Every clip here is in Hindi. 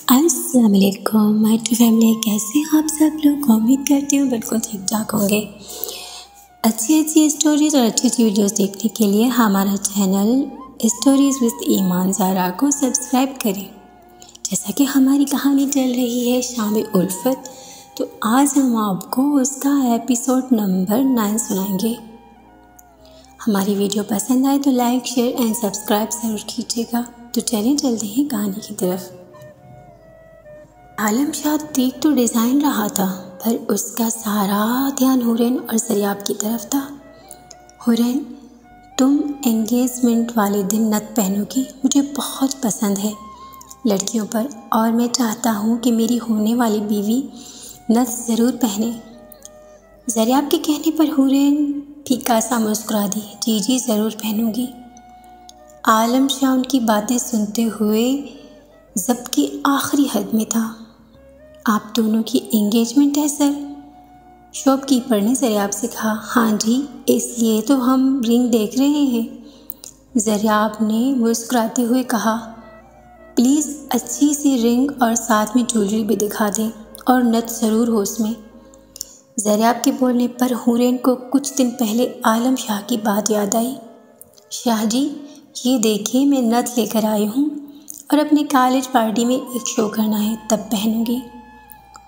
अस्सलाम वालेकुम माय टू फैमिली। कैसे हैं आप सब लोग? उम्मीद करती हूँ बिल्कुल ठीक ठाक होंगे। अच्छी स्टोरीज़ और अच्छी वीडियोस देखने के लिए हमारा चैनल स्टोरीज़ विद ईमान ज़ारा को सब्सक्राइब करें। जैसा कि हमारी कहानी चल रही है शाम उल्फत, तो आज हम आपको उसका एपिसोड नंबर 9 सुनाएंगे। हमारी वीडियो पसंद आए तो लाइक शेयर एंड सब्सक्राइब ज़रूर कीजिएगा। तो चलिए चलते हैं कहानी की तरफ। आलम शाह देख तो डिज़ाइन रहा था, पर उसका सारा ध्यान हुरैन और ज़रियाब की तरफ था। हुरैन, तुम एंगेजमेंट वाले दिन नथ पहनोगी, मुझे बहुत पसंद है लड़कियों पर, और मैं चाहता हूँ कि मेरी होने वाली बीवी नथ ज़रूर पहने। ज़रियाब के कहने पर हुरैन फीका सा मुस्कुरा दी। जी ज़रूर पहनूंगी। आलम शाह उनकी बातें सुनते हुए ज़ब्त की आखिरी हद में था। आप दोनों की एंगेजमेंट है सर? शॉपकीपर ने ज़रियाब से कहा। हाँ जी, इसलिए तो हम रिंग देख रहे हैं। ज़रियाब ने मुस्कुराते हुए कहा, प्लीज़ अच्छी सी रिंग और साथ में ज्वेलरी भी दिखा दें, और नथ ज़रूर हो उसमें। ज़रियाब के बोलने पर हुरैन को कुछ दिन पहले आलम शाह की बात याद आई। शाह जी, ये देखिए मैं नथ लेकर आई हूँ, और अपने कॉलेज पार्टी में एक शो करना है, तब पहनूंगी।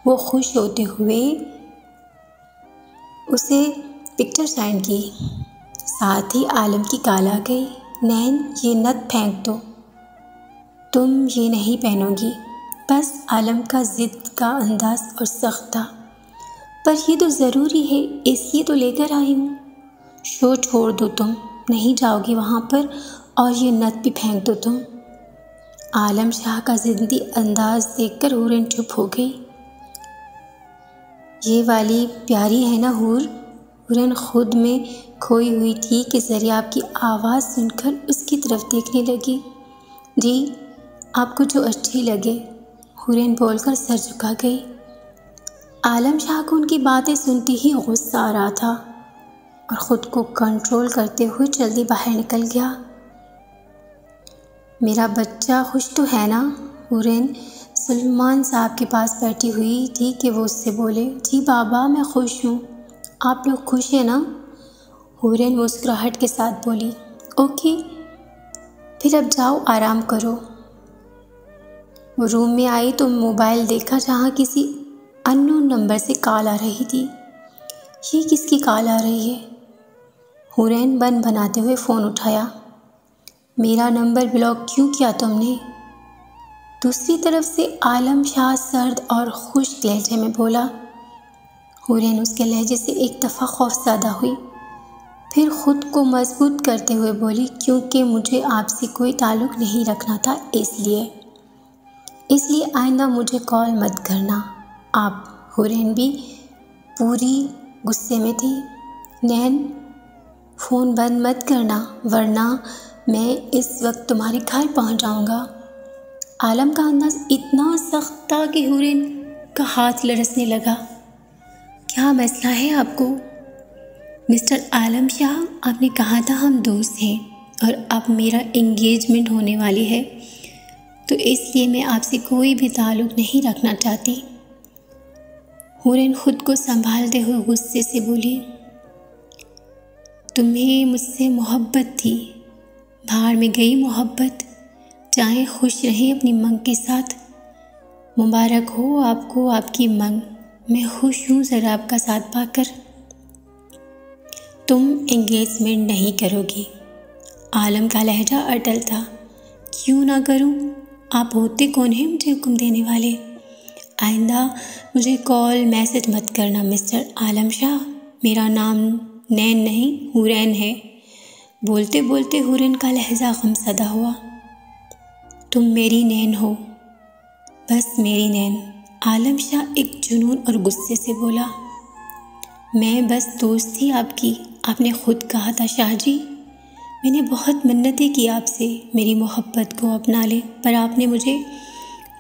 वो खुश होते हुए उसे पिक्चर सेंड की। साथ ही आलम की कॉल आ गई। नैन, ये नथ फेंक दो, तुम ये नहीं पहनोगी। बस आलम का ज़िद का अंदाज और सख्त था। पर ये तो ज़रूरी है, इसलिए तो लेकर आई हूँ। शो छोड़ दो, तुम नहीं जाओगी वहाँ पर, और ये नथ भी फेंक दो तुम। आलम शाह का ज़िद्दी अंदाज देखकर हुरैन चुप हो गई। ये वाली प्यारी है ना हूर? हुरैन खुद में खोई हुई थी कि ज़रियाब की आवाज़ सुनकर उसकी तरफ देखने लगी। जी, आपको जो अच्छी लगे, हुरैन बोलकर सर झुका गई। आलम शाह को उनकी बातें सुनते ही गुस्सा आ रहा था, और ख़ुद को कंट्रोल करते हुए जल्दी बाहर निकल गया। मेरा बच्चा खुश तो है ना? हुरैन सलमान साहब के पास बैठी हुई थी कि वो उससे बोले। जी बाबा, मैं खुश हूँ। आप लोग खुश हैं ना? हुरैन मुस्कुराहट के साथ बोली। ओके, फिर अब जाओ आराम करो। वो रूम में आई तो मोबाइल देखा, जहाँ किसी अननोन नंबर से कॉल आ रही थी। ये किसकी कॉल आ रही है? हुरैन बन बनाते हुए फ़ोन उठाया। मेरा नंबर ब्लॉक क्यों किया तुमने? दूसरी तरफ से आलम शाह सर्द और खुश लहजे में बोला। हुरैन उसके लहजे से एक दफ़ा खौफज़दा हुई, फिर ख़ुद को मजबूत करते हुए बोली, क्योंकि मुझे आपसे कोई ताल्लुक़ नहीं रखना था, इसलिए आइंदा मुझे कॉल मत करना आप। हुरैन भी पूरी गुस्से में थी। नैन, फ़ोन बंद मत करना, वरना मैं इस वक्त तुम्हारे घर पहुंच जाऊंगा। आलम का अंदाज़ इतना सख्त था कि हुरैन का हाथ लरसने लगा। क्या मसला है आपको? मिस्टर आलम शाह, आपने कहा था हम दोस्त हैं, और अब मेरा एंगेजमेंट होने वाली है, तो इसलिए मैं आपसे कोई भी ताल्लुक़ नहीं रखना चाहती। हुरैन खुद को संभालते हुए गुस्से से बोली। तुम्हें मुझसे मोहब्बत थी, बाहर में गई मोहब्बत। चाहे खुश रहें अपनी मंग के साथ। मुबारक हो आपको आपकी मंग। मैं खुश हूँ ज़रियाब का साथ पाकर। तुम एंगेजमेंट नहीं करोगी। आलम का लहजा अटल था। क्यों ना करूँ? आप होते कौन हैं मुझे हुक्म देने वाले? आइंदा मुझे कॉल मैसेज मत करना मिस्टर आलम शाह। मेरा नाम नैन नहीं, हुरैन है। बोलते बोलते हुरैन का लहजा गमज़दा हुआ। तुम मेरी नैन हो, बस मेरी नैन। आलम शाह एक जुनून और गुस्से से बोला। मैं बस दोस्त थी आपकी, आपने खुद कहा था शाह जी। मैंने बहुत मिन्नतें की आपसे मेरी मोहब्बत को अपना ले, पर आपने मुझे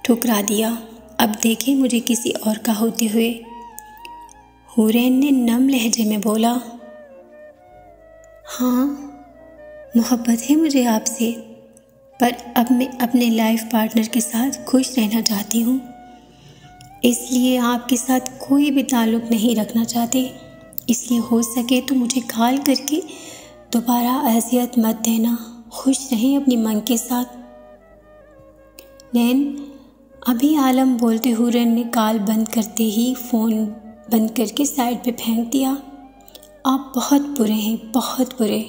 ठुकरा दिया। अब देखें मुझे किसी और का होते हुए। हुरैन ने नम लहजे में बोला। हाँ, मोहब्बत है मुझे आपसे, पर अब मैं अपने लाइफ पार्टनर के साथ खुश रहना चाहती हूँ, इसलिए आपके साथ कोई भी ताल्लुक़ नहीं रखना चाहती। इसलिए हो सके तो मुझे कॉल करके दोबारा अज़ियत मत देना। खुश रहें अपनी मन के साथ। नैन, अभी आलम बोलते हुरन ने कॉल बंद करते ही फ़ोन बंद करके साइड पे फेंक दिया। आप बहुत बुरे हैं, बहुत बुरे।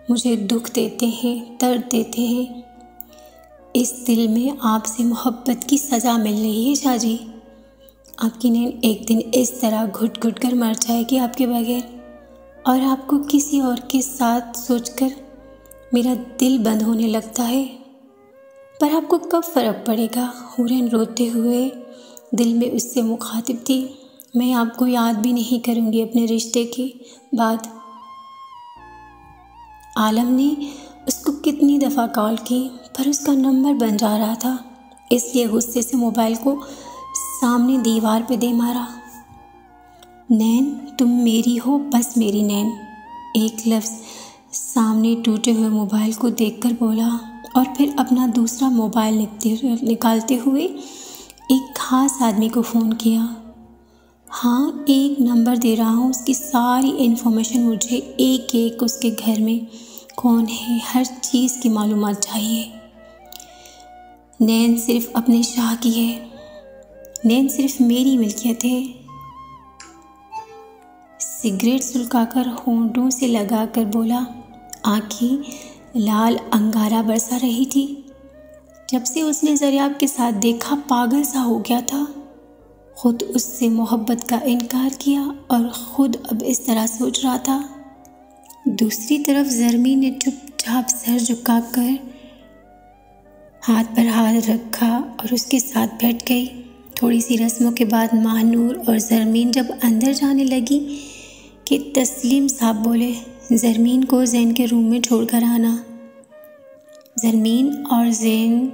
मुझे दुख देते हैं, दर्द देते हैं। इस दिल में आपसे मोहब्बत की सज़ा मिल रही है शाहजी। आपकी नैन एक दिन इस तरह घुट घुट कर मर जाएगी आपके बगैर, और आपको किसी और के साथ सोचकर मेरा दिल बंद होने लगता है। पर आपको कब फ़र्क पड़ेगा? हुरैन रोते हुए दिल में उससे मुखातिब थी। मैं आपको याद भी नहीं करूँगी अपने रिश्ते के बाद। आलम ने उसको कितनी दफ़ा कॉल की पर उसका नंबर बन जा रहा था, इसलिए गुस्से से मोबाइल को सामने दीवार पे दे मारा। नैन, तुम मेरी हो, बस मेरी नैन। एक लफ्ज़ सामने टूटे हुए मोबाइल को देखकर बोला और फिर अपना दूसरा मोबाइल निकालते हुए एक खास आदमी को फ़ोन किया। हाँ, एक नंबर दे रहा हूँ, उसकी सारी इन्फॉर्मेशन मुझे एक एक उसके घर में कौन है, हर चीज़ की मालूमात चाहिए। नैन सिर्फ अपने शाह की है, नैन सिर्फ मेरी मिल्कियत है। सिगरेट सुलगाकर होंठों से लगाकर बोला। आँखें लाल अंगारा बरसा रही थी। जब से उसने ज़रियाब के साथ देखा पागल सा हो गया था। खुद उससे मोहब्बत का इनकार किया और ख़ुद अब इस तरह सोच रहा था। दूसरी तरफ ज़रमीन ने चुपचाप सर झुकाकर हाथ पर हाथ रखा और उसके साथ बैठ गई। थोड़ी सी रस्मों के बाद महानूर और ज़रमीन जब अंदर जाने लगी कि तस्लीम साहब बोले, ज़रमीन को ज़ैन के रूम में छोड़कर आना। ज़रमीन और ज़ैन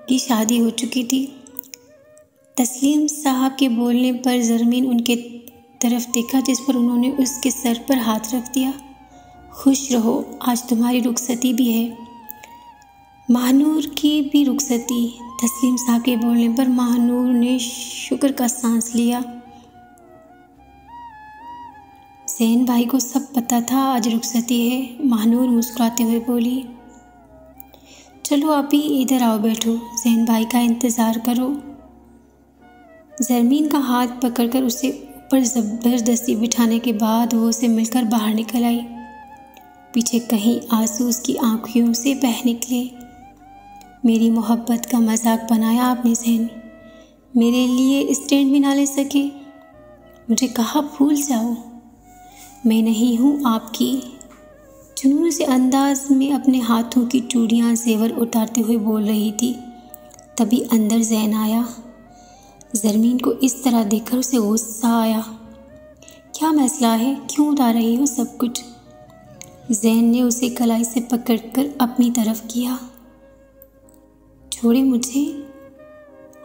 की शादी हो चुकी थी। तस्लीम साहब के बोलने पर ज़रमीन उनके तरफ देखा, जिस पर उन्होंने उसके सर पर हाथ रख दिया। खुश रहो, आज तुम्हारी रुखसती भी है। महानूर की भी रुखसती। तस्लीम साहब के बोलने पर महानूर ने शुक्र का सांस लिया। ज़ैन भाई को सब पता था आज रुखसती है। महानूर मुस्कुराते हुए बोली, चलो अभी इधर आओ, बैठो, ज़ैन भाई का इंतज़ार करो। ज़रमीन का हाथ पकड़कर उसे ऊपर ज़बरदस्ती बिठाने के बाद वो उसे मिलकर बाहर निकल आई। पीछे कहीं आंसू उसकी आँखों से बह निकले। मेरी मोहब्बत का मजाक बनाया आपने ज़ैन, मेरे लिए स्टैंड भी ना ले सके। मुझे कहा भूल जाओ, मैं नहीं हूँ आपकी। जुनून से अंदाज में अपने हाथों की चूड़ियाँ ज़ेवर उतारते हुए बोल रही थी। तभी अंदर ज़ैन आया। ज़रमीन को इस तरह देखकर उसे गुस्सा आया। क्या मसला है, क्यों उतार रही हो सब कुछ? ज़ैन ने उसे कलाई से पकड़कर अपनी तरफ किया। छोड़े मुझे,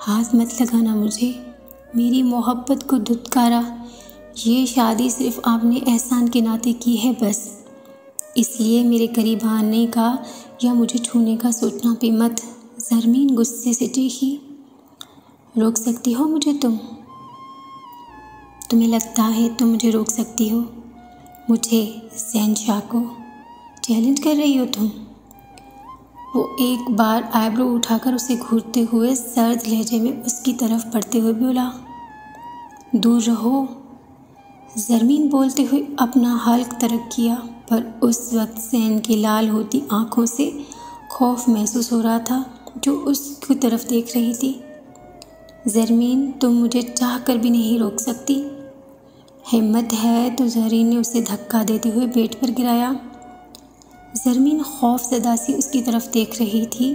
हाथ मत लगाना मुझे। मेरी मोहब्बत को धुतकारा। ये शादी सिर्फ आपने एहसान के नाते की है बस, इसलिए मेरे करीब आने का या मुझे छूने का सोचना भी मत। ज़रमीन गुस्से से चीखी। रोक सकती हो मुझे तुम? तुम्हें लगता है तुम मुझे रोक सकती हो? मुझे, ज़ैन शाह को चैलेंज कर रही हो तुम? वो एक बार आईब्रो उठाकर उसे घूरते हुए सर्द लहजे में उसकी तरफ बढ़ते हुए बोला, दूर रहो। ज़रमीन बोलते हुए अपना हल्क तरक किया, पर उस वक्त ज़ैन की लाल होती आँखों से खौफ महसूस हो रहा था जो उसकी तरफ देख रही थी। ज़रमीन, तुम मुझे चाह कर भी नहीं रोक सकती। हिम्मत है तो ज़रीन ने उसे धक्का देते हुए बेड पर गिराया। ज़रमीन खौफज़दा सी उसकी तरफ देख रही थी,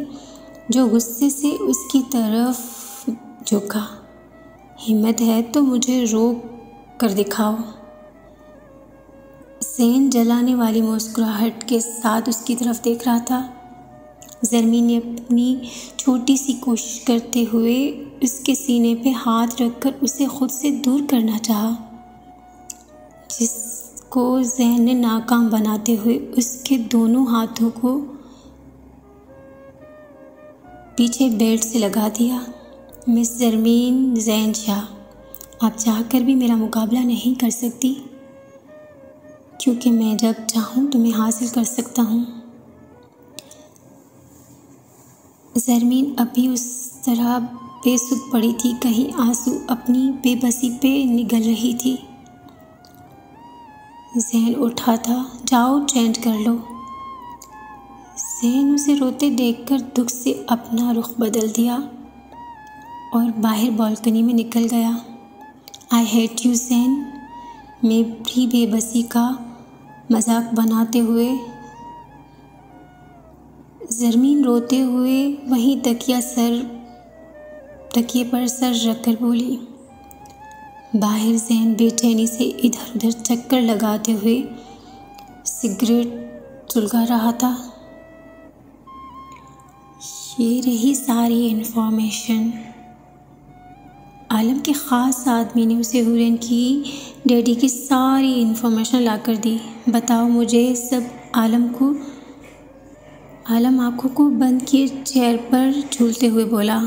जो गुस्से से उसकी तरफ झुका। हिम्मत है तो मुझे रोक कर दिखाओ। ज़ैन जलाने वाली मुस्कुराहट के साथ उसकी तरफ देख रहा था। ज़रमीन ने अपनी छोटी सी कोशिश करते हुए उसके सीने पे हाथ रखकर उसे खुद से दूर करना चाहा, जिसको ज़ैन ने नाकाम बनाते हुए उसके दोनों हाथों को पीछे बेल्ट से लगा दिया। मिस ज़रमीन ज़ैन शाह, आप चाहकर भी मेरा मुकाबला नहीं कर सकती, क्योंकि मैं जब चाहूँ तुम्हें हासिल कर सकता हूँ। ज़रमीन अभी उस तरह बेसुध पड़ी थी, कहीं आंसू अपनी बेबसी पे निगल रही थी। ज़ैन उठा था, जाओ चेंज कर लो। ज़ैन उसे रोते देखकर दुख से अपना रुख बदल दिया और बाहर बालकनी में निकल गया। आई हेट यू ज़ैन, मेरी बेबसी का मजाक बनाते हुए ज़रमीन रोते हुए वहीं तकिए पर सर रखकर बोली। बाहर ज़ैन बेचैनी से इधर उधर चक्कर लगाते हुए सिगरेट सुलगा रहा था। ये रही सारी इन्फॉर्मेशन। आलम के ख़ास आदमी ने उसे हुरैन की डैडी की सारी इन्फॉर्मेशन लाकर दी। बताओ मुझे सब। आलम आंखों को बंद किए चेयर पर झूलते हुए बोला।